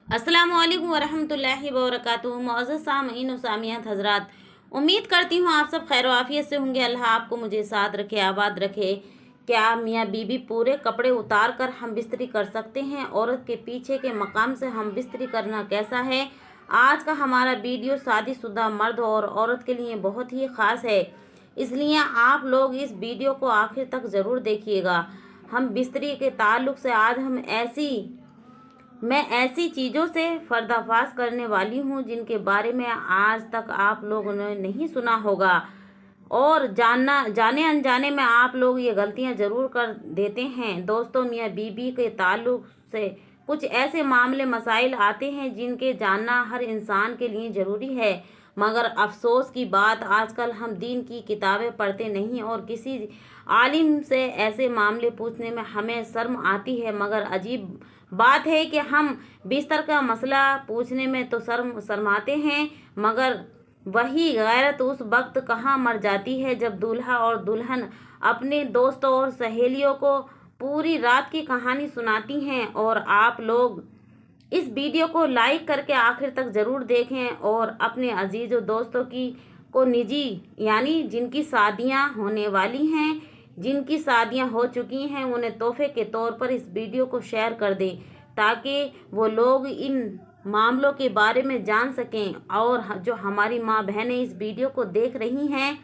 अस्सलामु अलैकुम वरहमतुल्लाहि वबरकातुहू। मुअज़्ज़ज़ सामीन व सामियात हज़रात, उम्मीद करती हूँ आप सब खैर आफियत से होंगे। अल्लाह आपको मुझे साथ रखे, आबाद रखे। क्या मियाँ बीबी पूरे कपड़े उतार कर हम बिस्तरी कर सकते हैं? औरत के पीछे के मकाम से हम बिस्तरी करना कैसा है? आज का हमारा वीडियो शादीशुदा मर्द और औरत के लिए बहुत ही ख़ास है, इसलिए आप लोग इस वीडियो को आखिर तक ज़रूर देखिएगा। हम बिस्तरी के ताल्लुक़ से आज मैं ऐसी चीज़ों से पर्दाफाश करने वाली हूँ जिनके बारे में आज तक आप लोगों ने नहीं सुना होगा, और जाने अनजाने में आप लोग ये गलतियाँ ज़रूर कर देते हैं। दोस्तों, मियाँ बीबी के ताल्लुक़ से कुछ ऐसे मामले मसाइल आते हैं जिनके जानना हर इंसान के लिए ज़रूरी है, मगर अफसोस की बात आजकल हम दीन की किताबें पढ़ते नहीं और किसी आलिम से ऐसे मामले पूछने में हमें शर्म आती है। मगर अजीब बात है कि हम बिस्तर का मसला पूछने में तो शर्माते हैं, मगर वही गैरत उस वक्त कहाँ मर जाती है जब दूल्हा और दुल्हन अपने दोस्तों और सहेलियों को पूरी रात की कहानी सुनाती हैं। और आप लोग इस वीडियो को लाइक करके आखिर तक ज़रूर देखें और अपने अजीज़ और दोस्तों को निजी यानी जिनकी शादियां होने वाली हैं, जिनकी शादियां हो चुकी हैं, उन्हें तोहफे के तौर पर इस वीडियो को शेयर कर दें ताकि वो लोग इन मामलों के बारे में जान सकें। और जो हमारी माँ बहनें इस वीडियो को देख रही हैं,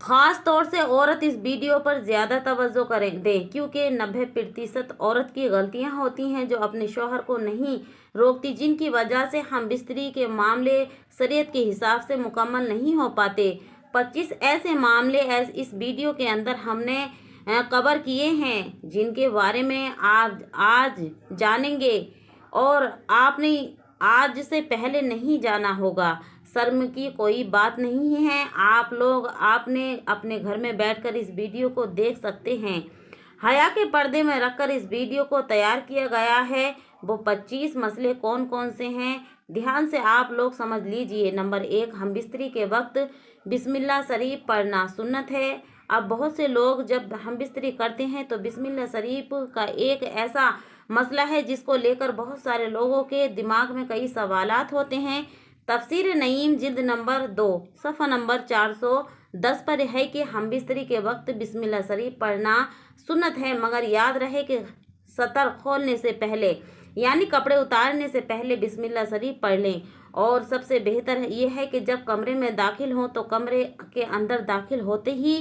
ख़ास तौर से औरत इस वीडियो पर ज़्यादा तवज्जो दें, क्योंकि 90% औरत की गलतियां होती हैं जो अपने शौहर को नहीं रोकती, जिनकी वजह से हम बिस्तरी के मामले शरीयत के हिसाब से मुकम्मल नहीं हो पाते। 25 ऐसे मामले इस वीडियो के अंदर हमने कवर किए हैं जिनके बारे में आप आज जानेंगे और आपने आज से पहले नहीं जाना होगा। शर्म की कोई बात नहीं है, आप लोग आपने अपने घर में बैठकर इस वीडियो को देख सकते हैं। हया के पर्दे में रखकर इस वीडियो को तैयार किया गया है। वो 25 मसले कौन कौन से हैं, ध्यान से आप लोग समझ लीजिए। नंबर 1, हम बिस्तरी के वक्त बिस्मिल्लाह शरीफ पढ़ना सुन्नत है। अब बहुत से लोग जब हम बिस्तरी करते हैं तो बिस्मिल्लाह शरीफ का एक ऐसा मसला है जिसको लेकर बहुत सारे लोगों के दिमाग में कई सवालात होते हैं। तफसीर नईम जिल्द नंबर 2 सफ़ा नंबर 410 पर है कि हम बिस्तरी के वक्त बिस्मिल्लाह शरीफ पढ़ना सुन्नत है, मगर याद रहे कि सतर खोलने से पहले यानी कपड़े उतारने से पहले बिस्मिल्लाह शरीफ पढ़ लें। और सबसे बेहतर ये है कि जब कमरे में दाखिल हों तो कमरे के अंदर दाखिल होते ही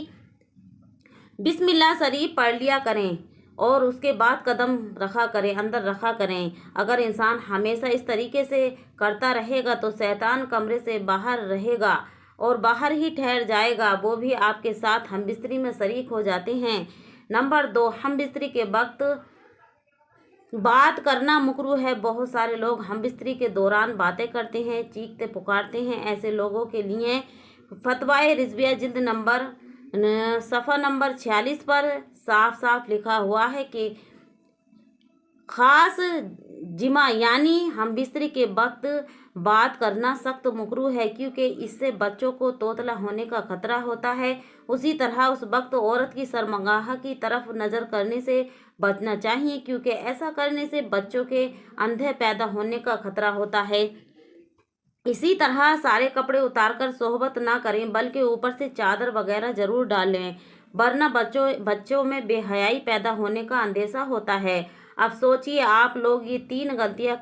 बिस्मिल्लाह शरीफ पढ़ लिया करें और उसके बाद कदम रखा करें, अंदर रखा करें। अगर इंसान हमेशा इस तरीके से करता रहेगा तो शैतान कमरे से बाहर रहेगा और बाहर ही ठहर जाएगा, वो भी आपके साथ हम बिस्तरी में शरीक हो जाते हैं। नंबर 2, हम बिस्तरी के वक्त बात करना मुकरूह है। बहुत सारे लोग हम बिस्तरी के दौरान बातें करते हैं, चीखते पुकारते हैं। ऐसे लोगों के लिए फतवाए रिजविया जिल्द नंबर सफ़ा नंबर 46 पर साफ साफ लिखा हुआ है कि ख़ास जिमा यानी हम बिस्तरी के वक्त बात करना सख्त मुकरूह है, क्योंकि इससे बच्चों को तोतला होने का खतरा होता है। उसी तरह उस वक्त औरत की शर्मगाह की तरफ नज़र करने से बचना चाहिए, क्योंकि ऐसा करने से बच्चों के अंधे पैदा होने का खतरा होता है। इसी तरह सारे कपड़े उतारकर सोहबत ना करें, बल्कि ऊपर से चादर वगैरह ज़रूर डाल लें, वरना बच्चों में बेहयाई पैदा होने का अंदेशा होता है। अब सोचिए, आप लोग ये 3 गलतियां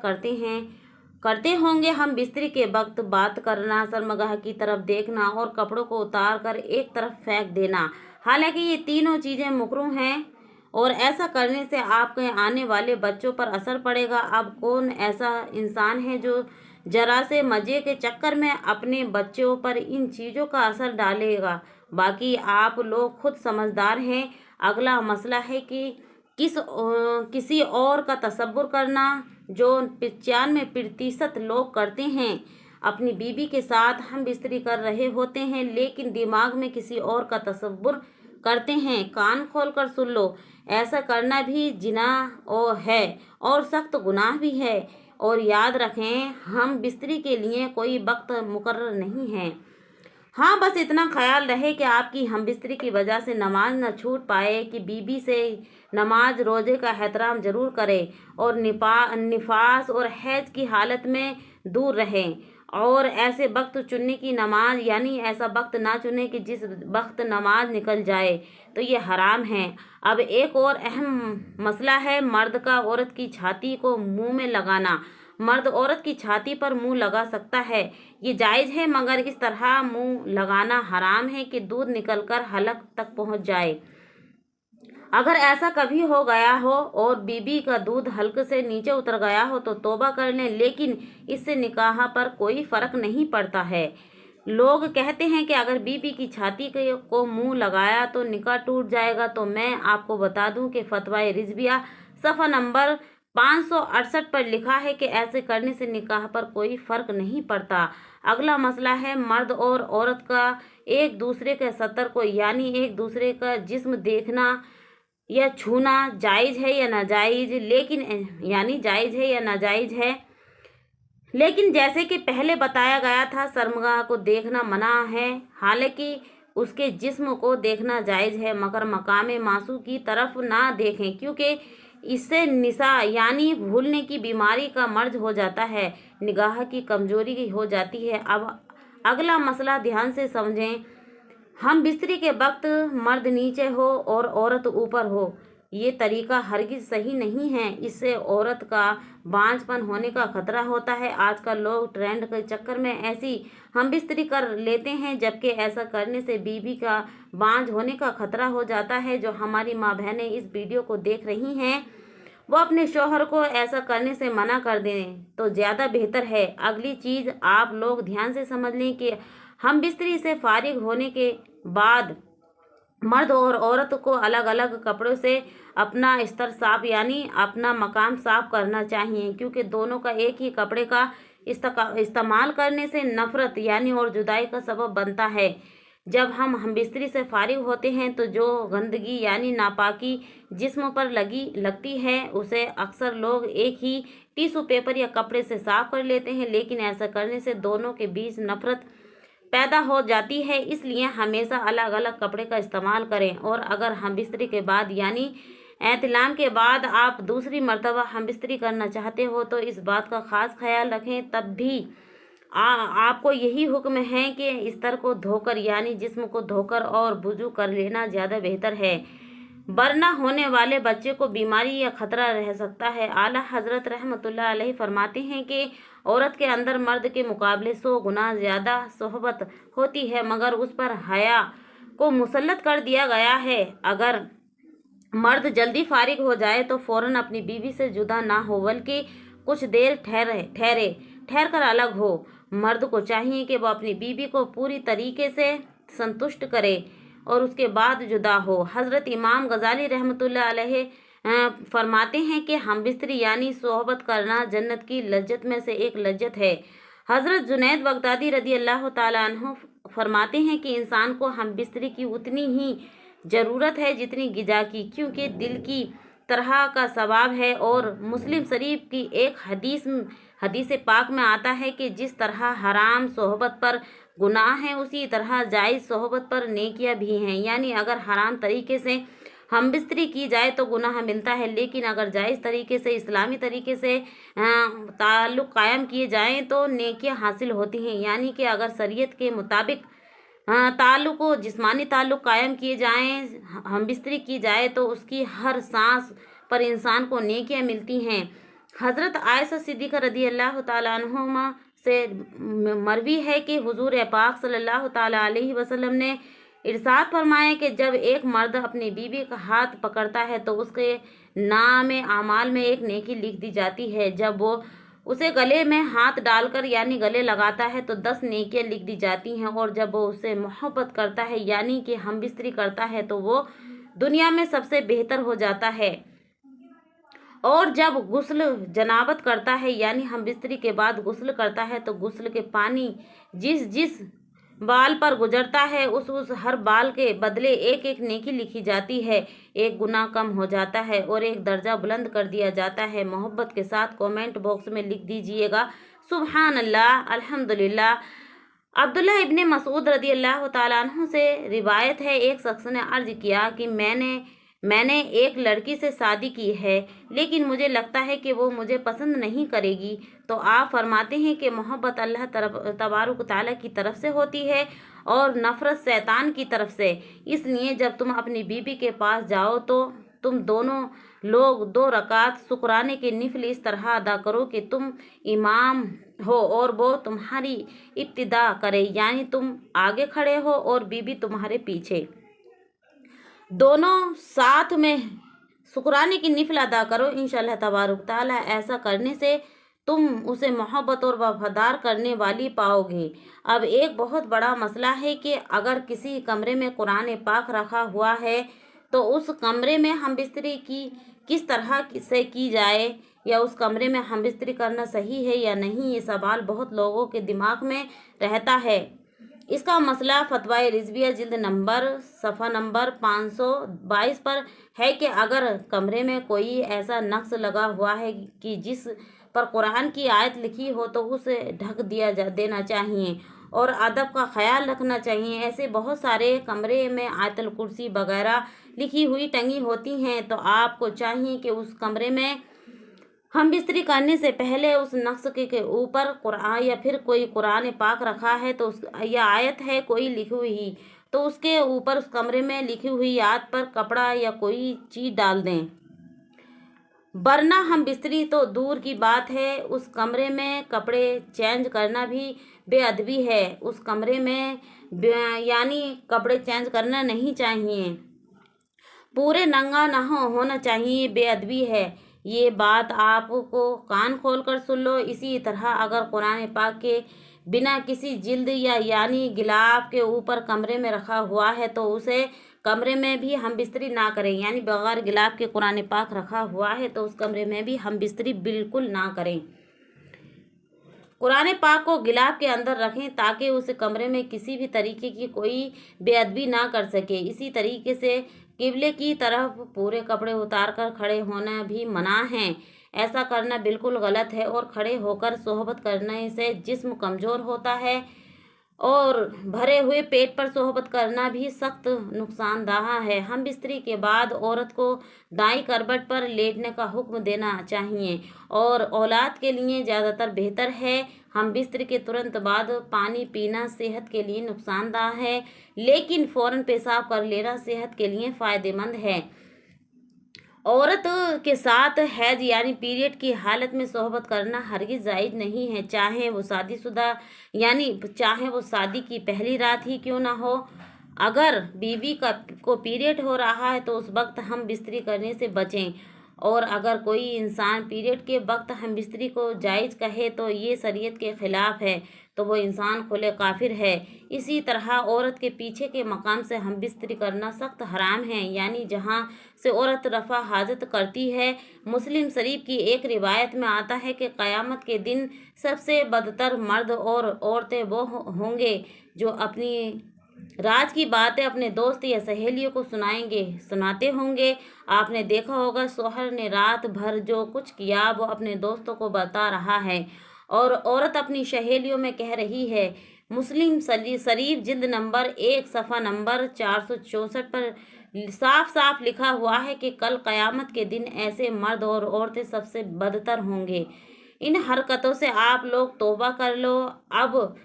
करते होंगे। हम बिस्तरी के वक्त बात करना, शर्मगाह की तरफ देखना और कपड़ों को उतार कर एक तरफ फेंक देना। हालांकि ये तीनों चीज़ें मुकरूह हैं और ऐसा करने से आपके आने वाले बच्चों पर असर पड़ेगा। अब कौन ऐसा इंसान है जो जरा से मज़े के चक्कर में अपने बच्चों पर इन चीज़ों का असर डालेगा? बाकी आप लोग खुद समझदार हैं। अगला मसला है कि किसी और का तसव्वुर करना, जो 95% लोग करते हैं। अपनी बीबी के साथ हम बिस्तरी कर रहे होते हैं लेकिन दिमाग में किसी और का तसव्वुर करते हैं। कान खोल कर सुन लो, ऐसा करना भी जिनाह है और सख्त गुनाह भी है। और याद रखें, हम बिस्तरी के लिए कोई वक्त मुकर्रर नहीं है। हाँ, बस इतना ख्याल रहे कि आपकी हमबिस्तरी की वजह से नमाज न छूट पाए, कि बीबी से नमाज रोज़े का एहतराम ज़रूर करें और निफास और हैज की हालत में दूर रहें, और ऐसे वक्त चुनने की नमाज यानी ऐसा वक्त ना चुने कि जिस वक्त नमाज निकल जाए, तो ये हराम है। अब एक और अहम मसला है मर्द का औरत की छाती को मुंह में लगाना। मर्द औरत की छाती पर मुंह लगा सकता है, ये जायज़ है, मगर इस तरह मुंह लगाना हराम है कि दूध निकलकर हलक तक पहुंच जाए। अगर ऐसा कभी हो गया हो और बीबी का दूध हल्क से नीचे उतर गया हो तो तौबा कर लें, लेकिन इससे निकाह पर कोई फ़र्क नहीं पड़ता है। लोग कहते हैं कि अगर बीबी की छाती को मुंह लगाया तो निकाह टूट जाएगा, तो मैं आपको बता दूं कि फतवाए रिजविया सफ़ा नंबर 568 पर लिखा है कि ऐसे करने से निकाह पर कोई फ़र्क नहीं पड़ता। अगला मसला है मर्द और औरत का एक दूसरे के सतर को यानी एक दूसरे का जिस्म देखना या छूना जायज़ है या नाजायज़, लेकिन जैसे कि पहले बताया गया था, शर्मगाह को देखना मना है, हालांकि उसके जिस्म को देखना जायज़ है, मगर मकाम मासू की तरफ ना देखें, क्योंकि इससे निसा यानी भूलने की बीमारी का मर्ज हो जाता है, निगाह की कमजोरी हो जाती है। अब अगला मसला ध्यान से समझें। हम बिस्तरी के वक्त मर्द नीचे हो और औरत ऊपर हो, ये तरीका हरगिज़ सही नहीं है। इससे औरत का बांझपन होने का खतरा होता है। आजकल लोग ट्रेंड के चक्कर में ऐसी हम बिस्तरी कर लेते हैं, जबकि ऐसा करने से बीबी का बांझ होने का खतरा हो जाता है। जो हमारी माँ बहनें इस वीडियो को देख रही हैं, वो अपने शौहर को ऐसा करने से मना कर दें तो ज़्यादा बेहतर है। अगली चीज़ आप लोग ध्यान से समझ लें कि हम बिस्तरी से फारिग होने के बाद मर्द और औरत को अलग अलग कपड़ों से अपना स्तर साफ यानी अपना मकाम साफ करना चाहिए, क्योंकि दोनों का एक ही कपड़े का इस्तेमाल करने से नफरत यानी और जुदाई का सबब बनता है। जब हम बिस्तरी से फारिग होते हैं तो जो गंदगी यानी नापाकी जिस्म पर लगती है, उसे अक्सर लोग एक ही टिश्यू पेपर या कपड़े से साफ कर लेते हैं, लेकिन ऐसा करने से दोनों के बीच नफरत पैदा हो जाती है। इसलिए हमेशा अलग अलग कपड़े का इस्तेमाल करें। और अगर हम बिस्तरी के बाद यानी एहतिलाम के बाद आप दूसरी मर्तबा हम बिस्तरी करना चाहते हो तो इस बात का ख़ास ख्याल रखें। तब भी आपको यही हुक्म है कि इस्तर को धोकर यानी जिस्म को धोकर और वुजू कर लेना ज़्यादा बेहतर है, वरना होने वाले बच्चे को बीमारी या खतरा रह सकता है। आला हज़रत रहमतुल्लाह अलैहि फरमाते हैं कि औरत के अंदर मर्द के मुकाबले 100 गुना ज़्यादा सोहबत होती है, मगर उस पर हया को मुसल्लत कर दिया गया है। अगर मर्द जल्दी फारिग हो जाए तो फ़ौरन अपनी बीवी से जुदा ना हो, बल्कि कुछ देर ठहर कर अलग हो। मर्द को चाहिए कि वह अपनी बीवी को पूरी तरीके से संतुष्ट करे और उसके बाद जुदा हो। हज़रत इमाम गज़ाली रहमतुल्लाह अलैहि फरमाते हैं कि हम बिस्तरी यानी सोहबत करना जन्नत की लज्जत में से एक लज्जत है। हज़रत जुनैद बगदादी रदी अल्लाह ताला अन्हु फरमाते हैं कि इंसान को हम बिस्तरी की उतनी ही ज़रूरत है जितनी गिजा की, क्योंकि दिल की तरह का सवाब है। और मुस्लिम शरीफ की एक हदीस पाक में आता है कि जिस तरह हराम सोहबत पर गुनाह है, उसी तरह जायज़ सोहबत पर नेकियां भी हैं। यानी अगर हराम तरीके से हम बिस्तरी की जाए तो गुनाह मिलता है, लेकिन अगर जायज़ तरीके से इस्लामी तरीके से ताल्लुक़ कायम किए जाएं तो नेकियां हासिल होती हैं। यानी कि अगर शरीयत के मुताबिक ताल्लुक़ जिस्मानी ताल्लुक़ कायम किए जाएं, हम बिस्तरी की जाए तो उसकी हर सांस पर इंसान को नेकियां मिलती हैं। हज़रत आयशा सिद्दीक़ा रदी अल्लाह ताला अन्हुमा से मरवी है कि हुजूर पाक सल्लल्लाहु ताला अलैहि वसल्लम ने इरशाद फरमाया कि जब एक मर्द अपनी बीवी का हाथ पकड़ता है तो उसके नाम आमाल में एक नेकी लिख दी जाती है। जब वो उसे गले में हाथ डालकर यानी गले लगाता है तो 10 नेकियां लिख दी जाती हैं। और जब वो उससे मोहब्बत करता है यानी कि हम बिस्तरी करता है तो वो दुनिया में सबसे बेहतर हो जाता है। और जब गुस्ल जनाबत करता है यानी हम बिस्तरी के बाद गुस्ल करता है तो गुस्ल के पानी जिस बाल पर गुजरता है उस हर बाल के बदले एक एक नेकी लिखी जाती है, एक गुनाह कम हो जाता है और एक दर्जा बुलंद कर दिया जाता है। मोहब्बत के साथ कमेंट बॉक्स में लिख दीजिएगा सुबहान अल्लाह, अल्हम्दुलिल्लाह। अब्दुल्ला इब्ने मसूद रदी अल्लाह ताला अन्हु से रिवायत है, एक शख्स ने अर्ज किया कि मैंने एक लड़की से शादी की है, लेकिन मुझे लगता है कि वो मुझे पसंद नहीं करेगी। तो आप फरमाते हैं कि मोहब्बत अल्लाह तबारक ताला की तरफ से होती है और नफ़रत शैतान की तरफ से। इसलिए जब तुम अपनी बीबी के पास जाओ तो तुम दोनों लोग 2 रकात शुक्राने की नफिल इस तरह अदा करो कि तुम इमाम हो और वो तुम्हारी इब्तिदा करे, यानी तुम आगे खड़े हो और बीबी तुम्हारे पीछे, दोनों साथ में शुक्राने की नफिल अदा करो। इंशाअल्लाह तबारक ताला ऐसा करने से तुम उसे मोहब्बत और वफादार करने वाली पाओगे। अब एक बहुत बड़ा मसला है कि अगर किसी कमरे में कुरान पाक रखा हुआ है तो उस कमरे में हम बिस्तरी की किस तरह से की जाए, या उस कमरे में हम बिस्तरी करना सही है या नहीं, ये सवाल बहुत लोगों के दिमाग में रहता है। इसका मसला फतवाए रिजविया जिल्द नंबर सफ़ा नंबर 522 पर है कि अगर कमरे में कोई ऐसा नक्श लगा हुआ है कि जिस पर कुरान की आयत लिखी हो तो उसे ढक देना चाहिए और अदब का ख्याल रखना चाहिए। ऐसे बहुत सारे कमरे में आयतल कुर्सी वगैरह लिखी हुई टंगी होती हैं, तो आपको चाहिए कि उस कमरे में हम बिस्तरी करने से पहले उस नक्श के ऊपर कुरान या फिर कोई कुरान पाक रखा है तो या आयत है कोई लिखी हुई, तो उसके ऊपर उस कमरे में लिखी हुई आयत पर कपड़ा या कोई चीज़ डाल दें, वरना हम बिस्तरी तो दूर की बात है, उस कमरे में कपड़े चेंज करना भी बेअदबी है। उस कमरे में यानी कपड़े चेंज करना नहीं चाहिए, पूरे नंगा ना होना चाहिए, बेअदबी है। ये बात आपको कान खोल कर सुन लो। इसी तरह अगर कुरान पाक के बिना किसी जिल्द या यानी गिलाफ के ऊपर कमरे में रखा हुआ है तो उसे कमरे में भी हम बिस्तरी ना करें, यानी बगैर गिलाफ के कुरान पाक रखा हुआ है तो उस कमरे में भी हम बिस्तरी बिल्कुल ना करें। कुरान पाक को गिलाफ के अंदर रखें ताकि उस कमरे में किसी भी तरीके की कोई बेअदबी ना कर सके। इसी तरीके से किबले की तरफ पूरे कपड़े उतार कर खड़े होना भी मना है। ऐसा करना बिल्कुल गलत है और खड़े होकर सोहबत करने से जिस्म कमज़ोर होता है और भरे हुए पेट पर सोहबत करना भी सख्त नुकसानदाह है। हम बिस्तरी के बाद औरत को दाईं करवट पर लेटने का हुक्म देना चाहिए और औलाद के लिए ज़्यादातर बेहतर है। हम बिस्तरी के तुरंत बाद पानी पीना सेहत के लिए नुकसानदाह है, लेकिन फ़ौरन पेशाब कर लेना सेहत के लिए फ़ायदेमंद है। औरत के साथ हैज यानी पीरियड की हालत में सोहबत करना हरगिज़ जायज़ नहीं है, चाहे वो शादीशुदा यानी चाहे वो शादी की पहली रात ही क्यों ना हो। अगर बीवी को पीरियड हो रहा है तो उस वक्त हम बिस्तरी करने से बचें, और अगर कोई इंसान पीरियड के वक्त हम बिस्तरी को जायज़ कहे तो ये शरीयत के ख़िलाफ़ है, तो वो इंसान खुले काफिर है। इसी तरह औरत के पीछे के मकाम से हम बिस्तरी करना सख्त हराम है, यानी जहाँ से औरत रफ़ा हाजत करती है। मुस्लिम शरीफ की एक रिवायत में आता है कि क़यामत के दिन सबसे बदतर मर्द और औरतें वो होंगे जो अपनी राज की बातें अपने दोस्त या सहेलियों को सुनाते होंगे। आपने देखा होगा शौहर ने रात भर जो कुछ किया वो अपने दोस्तों को बता रहा है और औरत अपनी सहेलियों में कह रही है। मुस्लिम शरीफ जिल्द नंबर 1 सफ़ा नंबर 464 पर साफ साफ लिखा हुआ है कि कल क़यामत के दिन ऐसे मर्द और औरतें सबसे बदतर होंगे। इन हरकतों से आप लोग तौबा कर लो। अब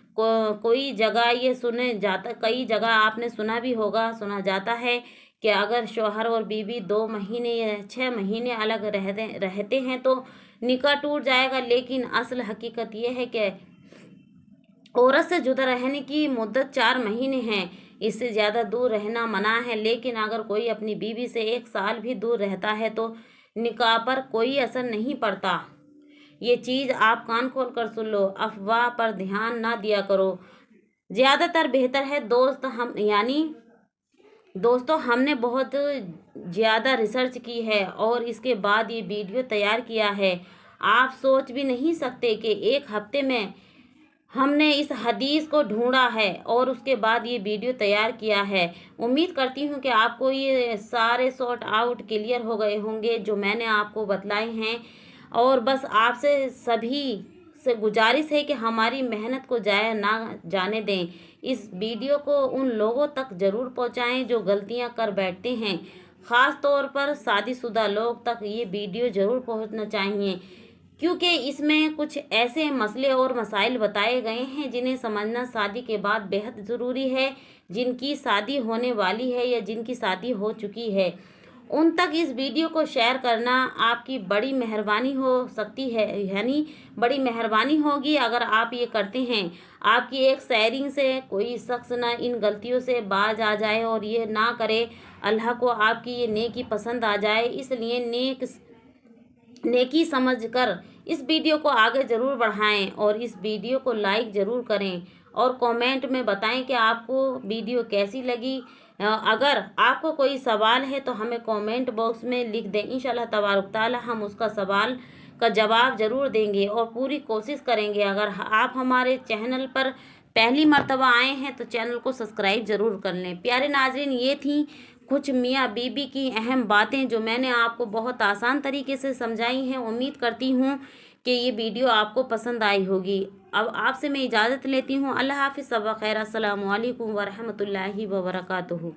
कोई जगह ये सुने जाता, कई जगह आपने सुना भी होगा, सुना जाता है कि अगर शौहर और बीवी 2 महीने या 6 महीने अलग रहते हैं तो निकाह टूट जाएगा, लेकिन असल हकीकत यह है कि औरत से जुदा रहने की मुद्दत 4 महीने है, इससे ज़्यादा दूर रहना मना है। लेकिन अगर कोई अपनी बीवी से 1 साल भी दूर रहता है तो निकाह पर कोई असर नहीं पड़ता। ये चीज़ आप कान खोल कर सुन लो, अफवाह पर ध्यान ना दिया करो। ज़्यादातर बेहतर है दोस्तों हमने बहुत ज़्यादा रिसर्च की है और इसके बाद ये वीडियो तैयार किया है। आप सोच भी नहीं सकते कि 1 हफ्ते में हमने इस हदीस को ढूंढा है और उसके बाद ये वीडियो तैयार किया है। उम्मीद करती हूँ कि आपको ये सारे सॉर्ट आउट क्लियर हो गए होंगे जो मैंने आपको बतलाए हैं, और बस आपसे सभी से गुजारिश है कि हमारी मेहनत को ज़ाया ना जाने दें। इस वीडियो को उन लोगों तक ज़रूर पहुंचाएं जो गलतियां कर बैठते हैं। ख़ास तौर पर शादीशुदा लोग तक ये वीडियो ज़रूर पहुंचना चाहिए, क्योंकि इसमें कुछ ऐसे मसले और मसाइल बताए गए हैं जिन्हें समझना शादी के बाद बेहद ज़रूरी है। जिनकी शादी होने वाली है या जिनकी शादी हो चुकी है, उन तक इस वीडियो को शेयर करना आपकी बड़ी मेहरबानी हो सकती है, यानी बड़ी मेहरबानी होगी अगर आप ये करते हैं। आपकी एक शेयरिंग से कोई शख्स ना इन गलतियों से बाज आ जाए और ये ना करे। अल्लाह को आपकी ये नेकी पसंद आ जाए, इसलिए नेकी समझकर इस वीडियो को आगे ज़रूर बढ़ाएं और इस वीडियो को लाइक ज़रूर करें और कमेंट में बताएं कि आपको वीडियो कैसी लगी। अगर आपको कोई सवाल है तो हमें कमेंट बॉक्स में लिख दें। इंशाल्लाह तबारक ताला हम उसका सवाल का जवाब ज़रूर देंगे और पूरी कोशिश करेंगे। अगर आप हमारे चैनल पर पहली मर्तबा आए हैं तो चैनल को सब्सक्राइब ज़रूर कर लें। प्यारे नाज़रीन, ये थी कुछ मियाँ बीबी की अहम बातें जो मैंने आपको बहुत आसान तरीके से समझाई हैं। उम्मीद करती हूँ कि ये वीडियो आपको पसंद आई होगी। अब आपसे मैं इजाज़त लेती हूँ। अल्लाह हाफ़िज़, सब खैर। अस्सलामु अलैकुम व रहमतुल्लाहि व बरकातुहू।